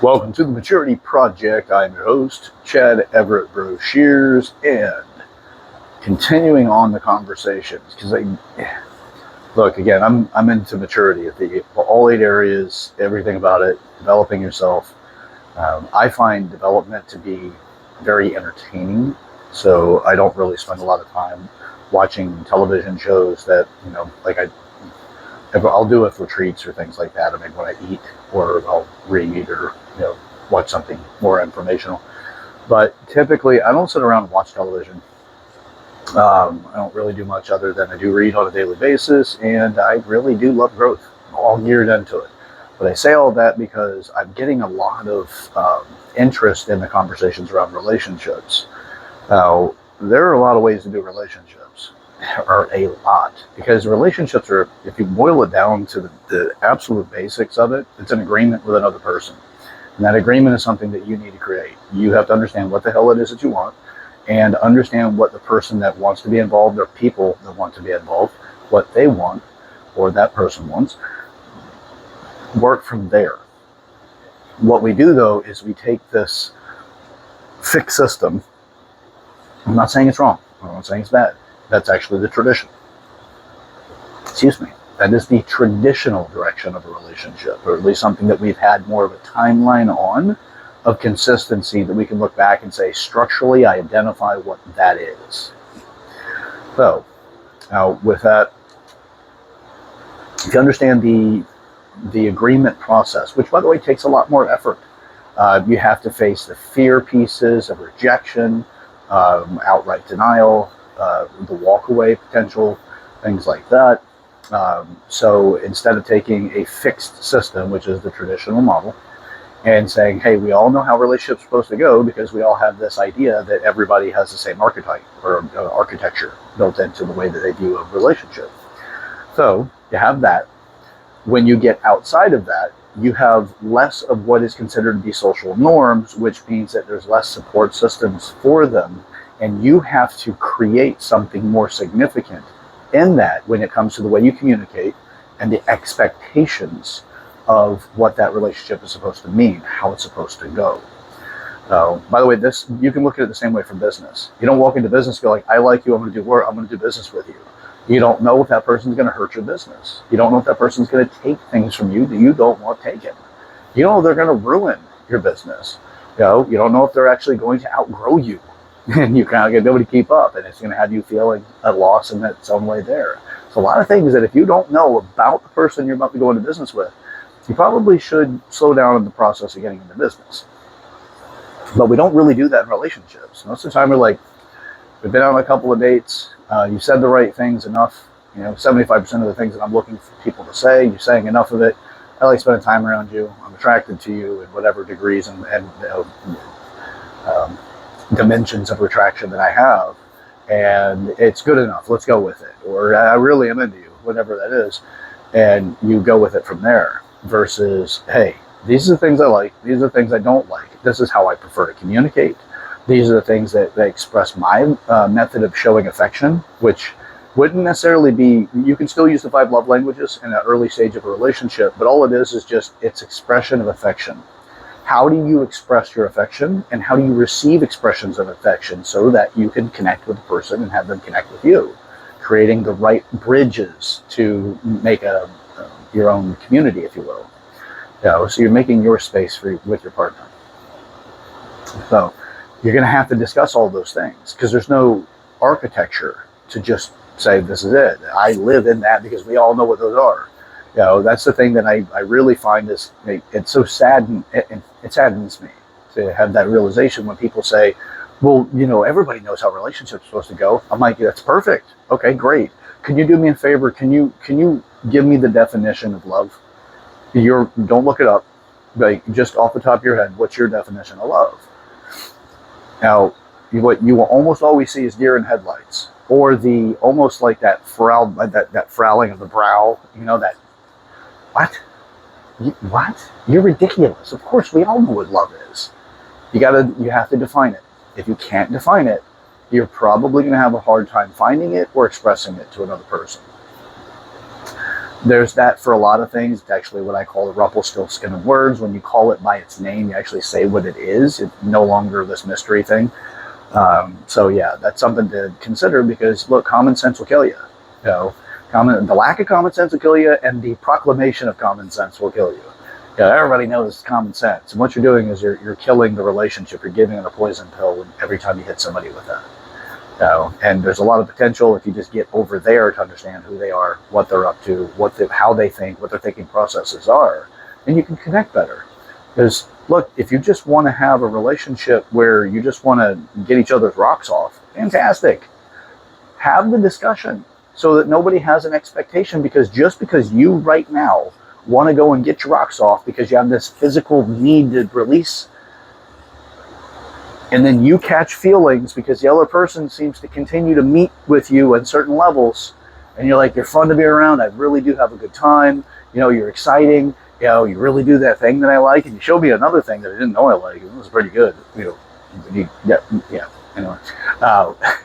Welcome to the Maturity Project. I'm your host, Chad Everett Broshears, and continuing on the conversations, because I'm into maturity at all 8 areas, everything about it, developing yourself. I find development to be very entertaining, so I don't really spend a lot of time watching television shows that, I'll do it for treats or things like that. I mean, when I eat, or I'll read, or watch something more informational. But typically, I don't sit around and watch television. I don't really do much other than I do read on a daily basis, and I really do love growth, all geared into it. But I say all that because I'm getting a lot of interest in the conversations around relationships. Now, there are a lot of ways to do relationships. Are a lot, because relationships are, if you boil it down to the absolute basics of it, it's an agreement with another person. And that agreement is something that you need to create. You have to understand what the hell it is that you want, and understand what the person that wants to be involved, or people that want to be involved, what they want, or that person wants. Work from there. What we do, though, is we take this fixed system. I'm not saying it's wrong. I'm not saying it's bad. That's actually the tradition. Excuse me. That is the traditional direction of a relationship, or at least something that we've had more of a timeline on of consistency that we can look back and say, structurally, I identify what that is. So, now with that, if you understand the agreement process, which, by the way, takes a lot more effort, you have to face the fear pieces of rejection, outright denial, the walk-away potential, things like that. So instead of taking a fixed system, which is the traditional model, and saying, hey, we all know how relationships are supposed to go because we all have this idea that everybody has the same archetype or architecture built into the way that they view a relationship. So you have that. When you get outside of that, you have less of what is considered to be social norms, which means that there's less support systems for them. And you have to create something more significant in that when it comes to the way you communicate and the expectations of what that relationship is supposed to mean, how it's supposed to go. By the way, this, you can look at it the same way from business. You don't walk into business and go like, I like you, I'm going to do work, I'm going to do business with you. You don't know if that person's going to hurt your business. You don't know if that person's going to take things from you that you don't want taken. You don't know if they're going to ruin your business. You don't know if they're actually going to outgrow you. And you kind of get nobody to keep up, and it's going to have you feeling a loss in that some way there. So a lot of things that if you don't know about the person you're about to go into business with, you probably should slow down in the process of getting into business. But we don't really do that in relationships. Most of the time we're like, we've been on a couple of dates, you said the right things enough, 75% of the things that I'm looking for people to say, you're saying enough of it. I like spending time around you, I'm attracted to you in whatever degrees and dimensions of attraction that I have, and it's good enough, let's go with it, or I really am into you, whatever that is, and you go with it from there, versus, hey, these are the things I like, these are the things I don't like, this is how I prefer to communicate, these are the things that express my method of showing affection, which wouldn't necessarily be, you can still use the 5 love languages in an early stage of a relationship, but all it is just its expression of affection. How do you express your affection, and how do you receive expressions of affection so that you can connect with the person and have them connect with you, creating the right bridges to make your own community, if you will. So you're making your space with your partner. So you're going to have to discuss all those things, because there's no architecture to just say, this is it. I live in that, because we all know what those are. That's the thing that I really find is, it's so sad, it saddens me to have that realization when people say, well, everybody knows how relationships are supposed to go. I'm like, that's perfect. Okay, great. Can you do me a favor? Can you give me the definition of love? Don't look it up. Like, just off the top of your head, what's your definition of love? Now, what you will almost always see is deer in headlights, or the almost like that frowning of the brow. That. What? What? You're ridiculous. Of course, we all know what love is. You have to define it. If you can't define it, you're probably going to have a hard time finding it or expressing it to another person. There's that for a lot of things. It's actually what I call the Rumpelstiltskin of words. When you call it by its name, you actually say what it is. It's no longer this mystery thing. So yeah, that's something to consider, because look, common sense will kill you. You know, the lack of common sense will kill you, and the proclamation of common sense will kill you. You know, everybody knows common sense, and what you're doing is you're killing the relationship. You're giving it a poison pill every time you hit somebody with that. You know, and there's a lot of potential if you just get over there to understand who they are, what they're up to, how they think, what their thinking processes are, and you can connect better. Because look, if you just want to have a relationship where you just want to get each other's rocks off, fantastic. Have the discussion so that nobody has an expectation, because just because you right now want to go and get your rocks off because you have this physical need to release, and then you catch feelings because the other person seems to continue to meet with you at certain levels, and you're like, you're fun to be around, I really do have a good time, you know, you're exciting, you know, you really do that thing that I like, and you showed me another thing that I didn't know I like, it was pretty good, you know, yeah, anyway.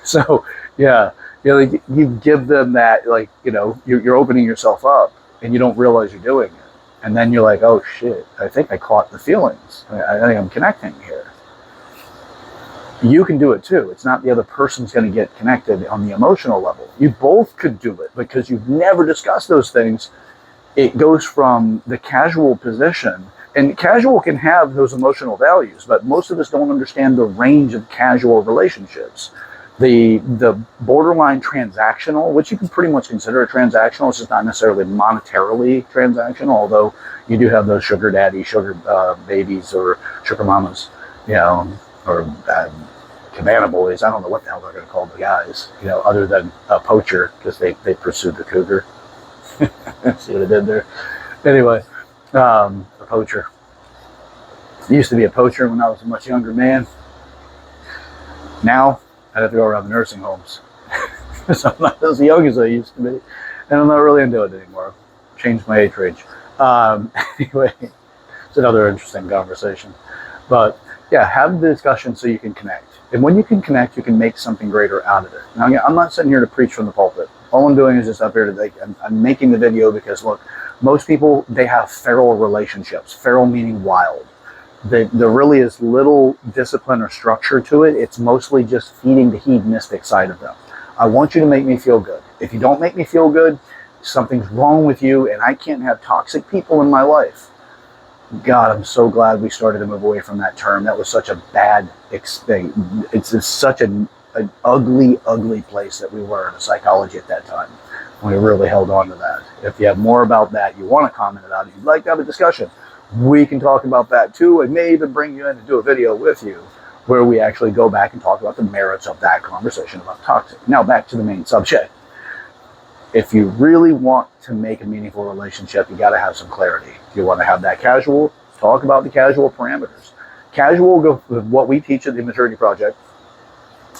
So, yeah, you know, you give them that, like, you know, you're opening yourself up, and you don't realize you're doing it. And then you're like, oh shit, I think I caught the feelings. I think I'm connecting here. You can do it too. It's not the other person's going to get connected on the emotional level. You both could do it because you've never discussed those things. It goes from the casual position, and casual can have those emotional values, but most of us don't understand the range of casual relationships. The borderline transactional, which you can pretty much consider a transactional, it's just not necessarily monetarily transactional, although you do have those sugar daddy, sugar babies, or sugar mamas, you know, or cabana boys. I don't know what the hell they're going to call the guys, you know, other than a poacher, because they pursued the cougar. See what I did there? Anyway, a poacher. I used to be a poacher when I was a much younger man. Now, I'd have to go around the nursing homes. So I'm not as young as I used to be. And I'm not really into it anymore. Changed my age range. Anyway, it's another interesting conversation. But yeah, have the discussion so you can connect. And when you can connect, you can make something greater out of it. Now, I'm not sitting here to preach from the pulpit. All I'm doing is just up here to, like, I'm making the video because, look, most people, they have feral relationships. Feral meaning wild. There really is little discipline or structure to it. It's mostly just feeding the hedonistic side of them. I want you to make me feel good. If you don't make me feel good, something's wrong with you, and I can't have toxic people in my life. God, I'm so glad we started to move away from that term. That was such a bad thing. It's just such an ugly, ugly place that we were in psychology at that time. We really held on to that. If you have more about that, you want to comment about it, you'd like to have a discussion, we can talk about that too. I may even bring you in to do a video with you where we actually go back and talk about the merits of that conversation about toxic. Now back to the main subject. If you really want to make a meaningful relationship, you got to have some clarity. If you want to have that casual, talk about the casual parameters. Casual, what we teach at the Immaturity Project,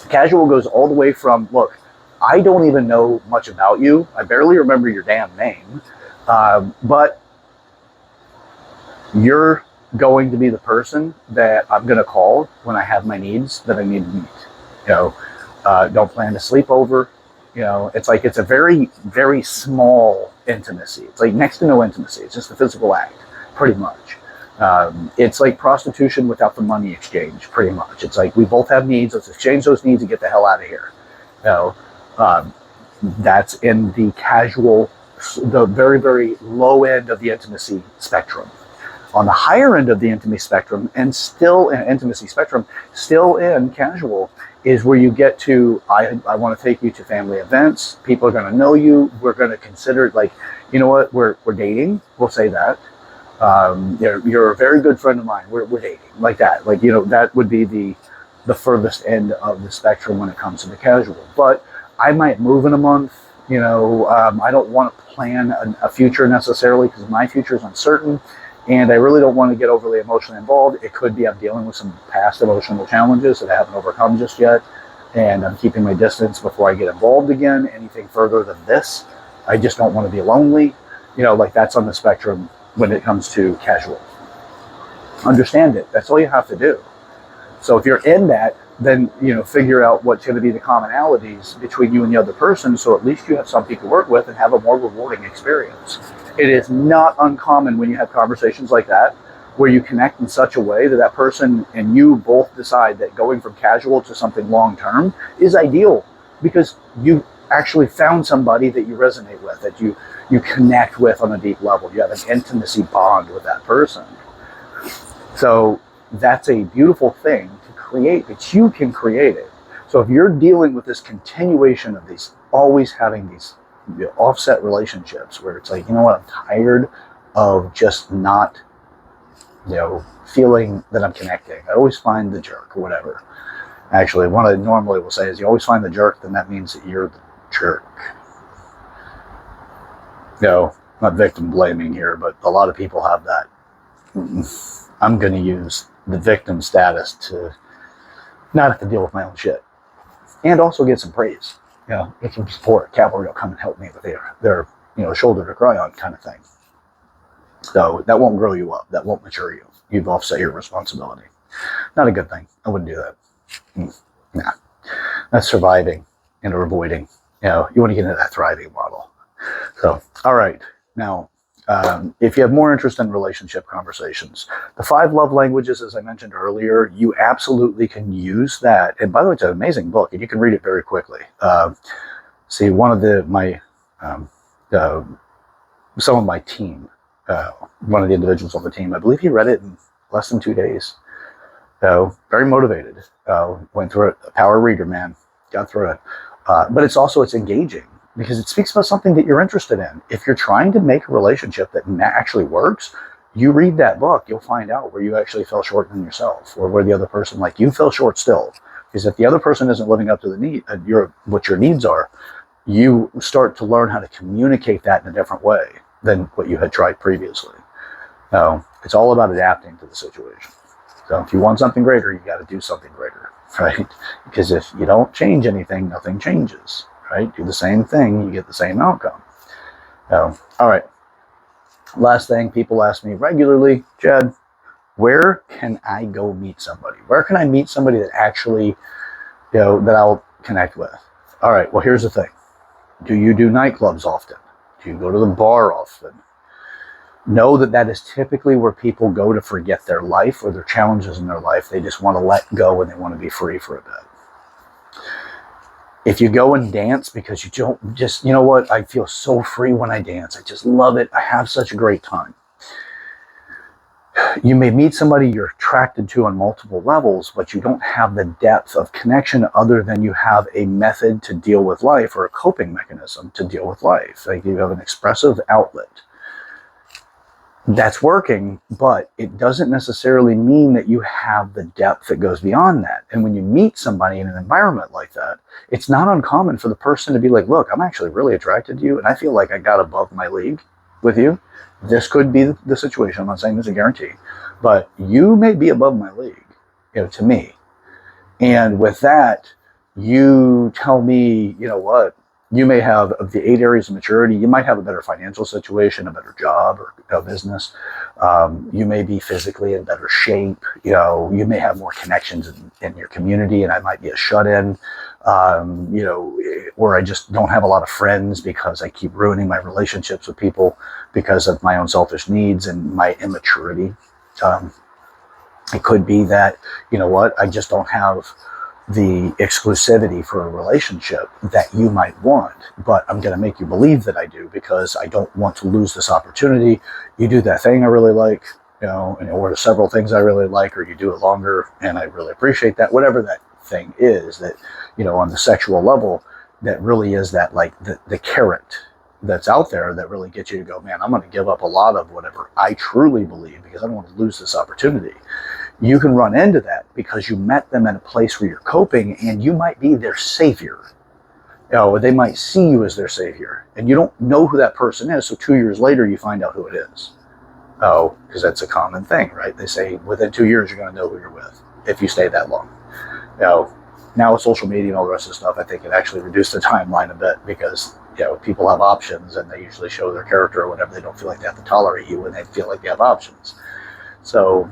casual goes all the way from, look, I don't even know much about you. I barely remember your damn name. But you're going to be the person that I'm going to call when I have my needs that I need to meet. You know, don't plan to sleep over. You know, it's like, it's a very, very small intimacy. It's like next to no intimacy. It's just a physical act, pretty much. It's like prostitution without the money exchange, pretty much. It's like, we both have needs. Let's exchange those needs and get the hell out of here. You know, that's in the casual, the very, very low end of the intimacy spectrum. On the higher end of the intimacy spectrum, and still in casual, is where you get to, I want to take you to family events. People are going to know you. We're going to consider it like, you know what, we're dating. We'll say that. You're a very good friend of mine. We're dating, like that. Like, you know, that would be the furthest end of the spectrum when it comes to the casual. But I might move in a month. You know, I don't want to plan a future necessarily because my future is uncertain. And I really don't want to get overly emotionally involved. It could be I'm dealing with some past emotional challenges that I haven't overcome just yet. And I'm keeping my distance before I get involved again. Anything further than this, I just don't want to be lonely. You know, like that's on the spectrum when it comes to casual. Understand it. That's all you have to do. So if you're in that, then, figure out what's going to be the commonalities between you and the other person, so at least you have something to work with and have a more rewarding experience. It is not uncommon when you have conversations like that, where you connect in such a way that that person and you both decide that going from casual to something long-term is ideal, because you actually found somebody that you resonate with, that you connect with on a deep level. You have an intimacy bond with that person. So that's a beautiful thing to create, but you can create it. So if you're dealing with this continuation of these, always having these offset relationships where it's like, you know what, I'm tired of just not, feeling that I'm connecting. I always find the jerk or whatever. Actually, what I normally will say is, you always find the jerk, then that means that you're the jerk. Not victim blaming here, but a lot of people have that. I'm going to use the victim status to not have to deal with my own shit, and also get some praise. Get some support. Cavalry will come and help me with their shoulder to cry on kind of thing. So that won't grow you up. That won't mature you. You've offset your responsibility. Not a good thing. I wouldn't do that. Nah. That's surviving and avoiding. You want to get into that thriving model. So, all right. Now, if you have more interest in relationship conversations, the 5 love languages, as I mentioned earlier, you absolutely can use that. And by the way, it's an amazing book, and you can read it very quickly. See, one of some of my team, one of the individuals on the team, I believe he read it in less than 2 days. Very motivated. Went through it. A power reader, man. Got through it. But it's engaging, because it speaks about something that you're interested in. If you're trying to make a relationship that actually works, you read that book, you'll find out where you actually fell short in yourself, or where the other person, like you, fell short still. Because if the other person isn't living up to the need, what your needs are, you start to learn how to communicate that in a different way than what you had tried previously. It's all about adapting to the situation. So if you want something greater, you got to do something greater, right? Because if you don't change anything, nothing changes, right? Do the same thing, you get the same outcome. All right. Last thing, people ask me regularly, Chad, where can I go meet somebody? Where can I meet somebody that actually, that I'll connect with? All right, well, here's the thing. Do you do nightclubs often? Do you go to the bar often? Know that is typically where people go to forget their life or their challenges in their life. They just want to let go and they want to be free for a bit. If you go and dance because you don't just, you know what, I feel so free when I dance. I just love it. I have such a great time. You may meet somebody you're attracted to on multiple levels, but you don't have the depth of connection other than you have a method to deal with life, or a coping mechanism to deal with life. Like you have an expressive outlet. That's working, but it doesn't necessarily mean that you have the depth that goes beyond that. And when you meet somebody in an environment like that, it's not uncommon for the person to be like, look, I'm actually really attracted to you, and I feel like I got above my league with you. This could be the situation. I'm not saying there's a guarantee, but you may be above my league, to me. And with that, you tell me, you know what, you may have, of the 8 areas of maturity, you might have a better financial situation, a better job or a business. You may be physically in better shape. You may have more connections in your community, and I might be a shut-in, where I just don't have a lot of friends because I keep ruining my relationships with people because of my own selfish needs and my immaturity. It could be that, I just don't have the exclusivity for a relationship that you might want, but I'm going to make you believe that I do because I don't want to lose this opportunity. You do that thing I really like, or several things I really like, or you do it longer and I really appreciate that. Whatever that thing is that, on the sexual level, that really is that, like the carrot that's out there that really gets you to go, man, I'm going to give up a lot of whatever I truly believe because I don't want to lose this opportunity. You can run into that because you met them in a place where you're coping, and you might be their savior. They might see you as their savior, and you don't know who that person is. So 2 years later, you find out who it is. Because that's a common thing, right? They say within 2 years, you're going to know who you're with if you stay that long. Now with social media and all the rest of the stuff, I think it actually reduced the timeline a bit because, people have options, and they usually show their character or whatever. They don't feel like they have to tolerate you when they feel like they have options. So,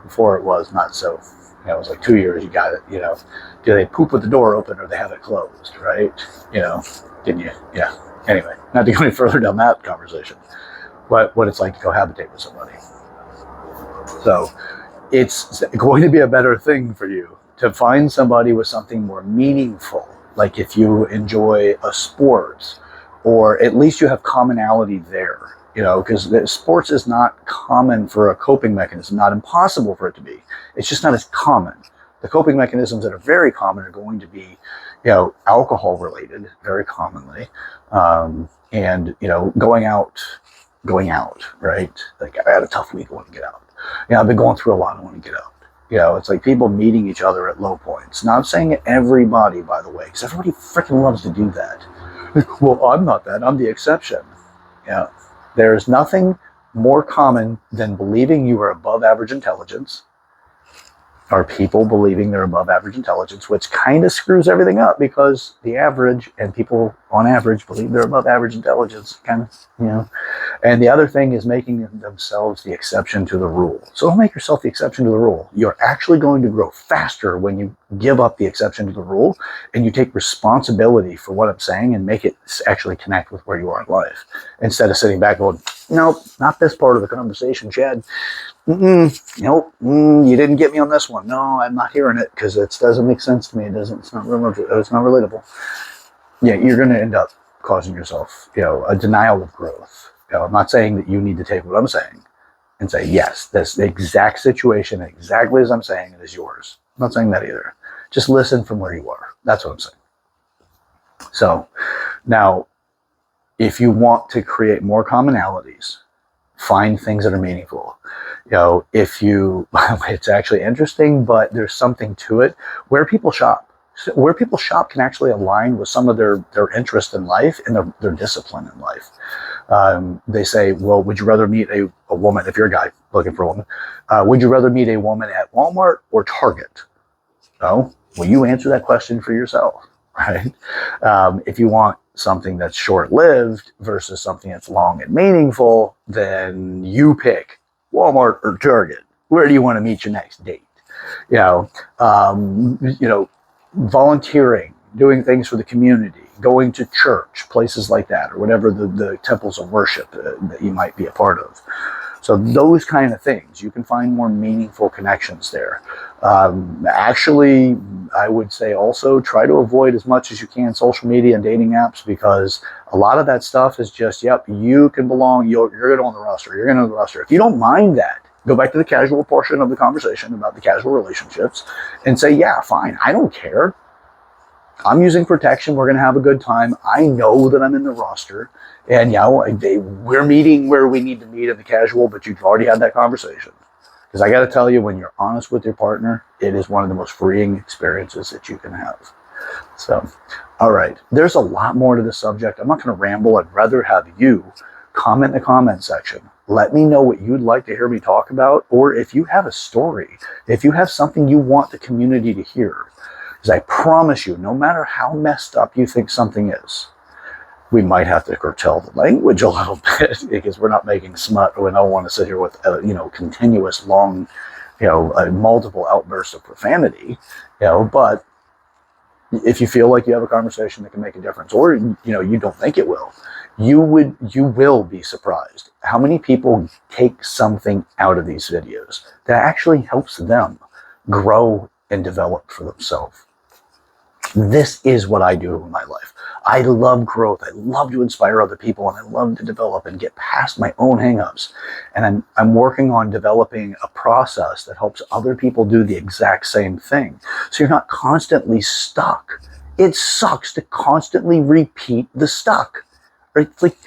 before it was not so. it was like 2 years, you got it, do they poop with the door open or they have it closed, right? Didn't you? Yeah. Anyway, not to go any further down that conversation, but what it's like to cohabitate with somebody. So it's going to be a better thing for you to find somebody with something more meaningful. Like if you enjoy a sport, or at least you have commonality there, because sports is not common for a coping mechanism, not impossible for it to be. It's just not as common. The coping mechanisms that are very common are going to be, alcohol related, very commonly. And, going out, right? Like I had a tough week, I want to get out. I've been going through a lot, I want to get out. It's like people meeting each other at low points. Not saying everybody, by the way, because everybody freaking loves to do that. Well, I'm not that, I'm the exception. There's nothing more common than believing you are above average intelligence, or people believing they're above average intelligence, which kind of screws everything up, because the average, and people on average believe they're above average intelligence, kind of, And the other thing is making themselves the exception to the rule. So don't make yourself the exception to the rule. You're actually going to grow faster when you give up the exception to the rule and you take responsibility for what I'm saying and make it actually connect with where you are in life. Instead of sitting back going, nope, not this part of the conversation, Chad. Nope, you didn't get me on this one. No, I'm not hearing it because it doesn't make sense to me. It's not relatable. Yeah, you're going to end up causing yourself, a denial of growth. I'm not saying that you need to take what I'm saying and say, yes, this exact situation, exactly as I'm saying it, is yours. I'm not saying that either. Just listen from where you are. That's what I'm saying. So now, if you want to create more commonalities, find things that are meaningful. It's actually interesting, but there's something to it. Where people shop can actually align with some of their interest in life and their discipline in life. They say, well, would you rather meet a woman, if you're a guy looking for a woman, would you rather meet a woman at Walmart or Target? Oh, well, you answer that question for yourself, right? If you want something that's short-lived versus something that's long and meaningful, then you pick Walmart or Target. Where do you want to meet your next date? Volunteering, doing things for the community, going to church, places like that, or whatever the temples of worship that you might be a part of. So those kind of things, you can find more meaningful connections there. Actually, I would say also try to avoid as much as you can social media and dating apps, because a lot of that stuff is just, yep, you can belong, you're going on the roster, you're going on the roster. If you don't mind that, go back to the casual portion of the conversation about the casual relationships and say, yeah, fine, I don't care. I'm using protection. We're going to have a good time. I know that I'm in the roster. And we're meeting where we need to meet in the casual, but you've already had that conversation. Because I got to tell you, when you're honest with your partner, it is one of the most freeing experiences that you can have. So, all right. There's a lot more to this subject. I'm not going to ramble. I'd rather have you comment in the comment section. Let me know what you'd like to hear me talk about, or if you have a story, if you have something you want the community to hear. Because I promise you, no matter how messed up you think something is, we might have to curtail the language a little bit because we're not making smut, or we don't want to sit here with continuous long, multiple outbursts of profanity, but if you feel like you have a conversation that can make a difference, or you don't think it will, you will be surprised how many people take something out of these videos that actually helps them grow and develop for themselves. This is what I do in my life. I love growth. I love to inspire other people, and I love to develop and get past my own hangups. And I'm working on developing a process that helps other people do the exact same thing. So you're not constantly stuck. It sucks to constantly repeat the stuck. Right? It's like,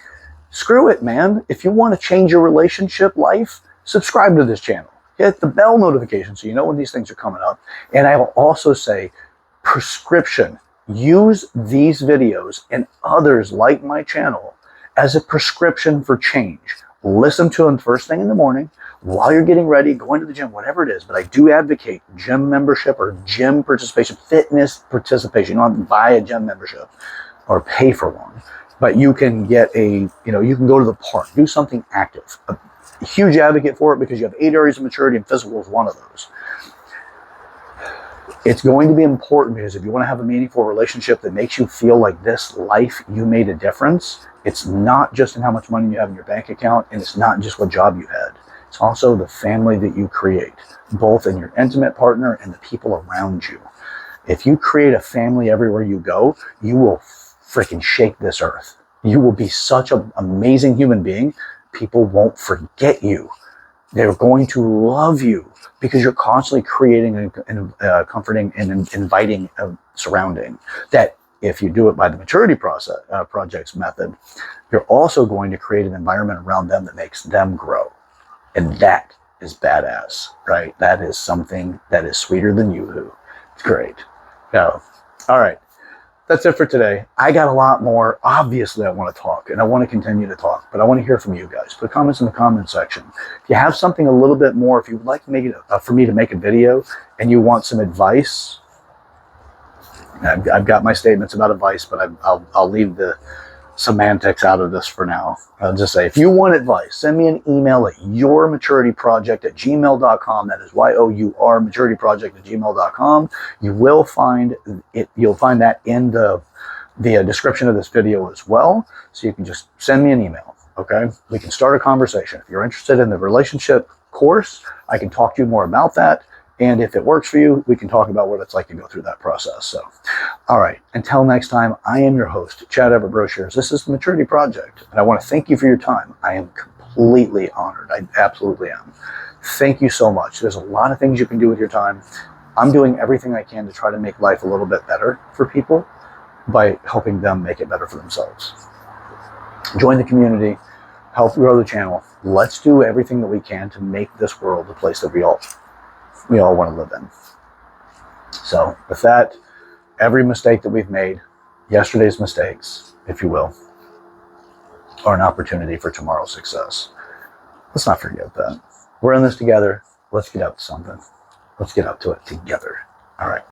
screw it, man. If you want to change your relationship life, subscribe to this channel. Hit the bell notification so you know when these things are coming up. And I will also say, prescription. Use these videos and others like my channel as a prescription for change. Listen to them first thing in the morning, while you're getting ready, going to the gym, whatever it is. But I do advocate gym membership or gym participation, fitness participation. You don't have to buy a gym membership or pay for one. But you can get you can go to the park, do something active. A huge advocate for it because you have 8 areas of maturity and physical is one of those. It's going to be important because if you want to have a meaningful relationship that makes you feel like this life, you made a difference, it's not just in how much money you have in your bank account, and it's not just what job you had. It's also the family that you create, both in your intimate partner and the people around you. If you create a family everywhere you go, you will freaking shake this earth. You will be such an amazing human being. People won't forget you. They're going to love you because you're constantly creating a comforting and inviting surrounding that if you do it by the maturity process projects method, you're also going to create an environment around them that makes them grow. And that is badass, right? That is something that is sweeter than Yoo-hoo. It's great. Yeah. All right. That's it for today. I got a lot more. Obviously, I want to talk, and I want to continue to talk, but I want to hear from you guys. Put comments in the comment section. If you have something a little bit more, if you would like to make it, for me to make a video, and you want some advice, I've got my statements about advice, but I'll leave the semantics out of this for now. I'll just say, if you want advice, send me an email at yourmaturityproject@gmail.com. That is YOUR maturityproject@gmail.com. You will find it. You'll find that in the description of this video as well. So you can just send me an email. Okay, we can start a conversation. If you're interested in the relationship course, I can talk to you more about that. And if it works for you, we can talk about what it's like to go through that process. So, all right, until next time, I am your host, Chad Everett Brochures. This is the Maturity Project, and I want to thank you for your time. I am completely honored. I absolutely am. Thank you so much. There's a lot of things you can do with your time. I'm doing everything I can to try to make life a little bit better for people by helping them make it better for themselves. Join the community, help grow the channel. Let's do everything that we can to make this world the place that we all want to live in. So with that, every mistake that we've made, yesterday's mistakes, if you will, are an opportunity for tomorrow's success. Let's not forget that. We're in this together. Let's get up to something. Let's get up to it together. All right.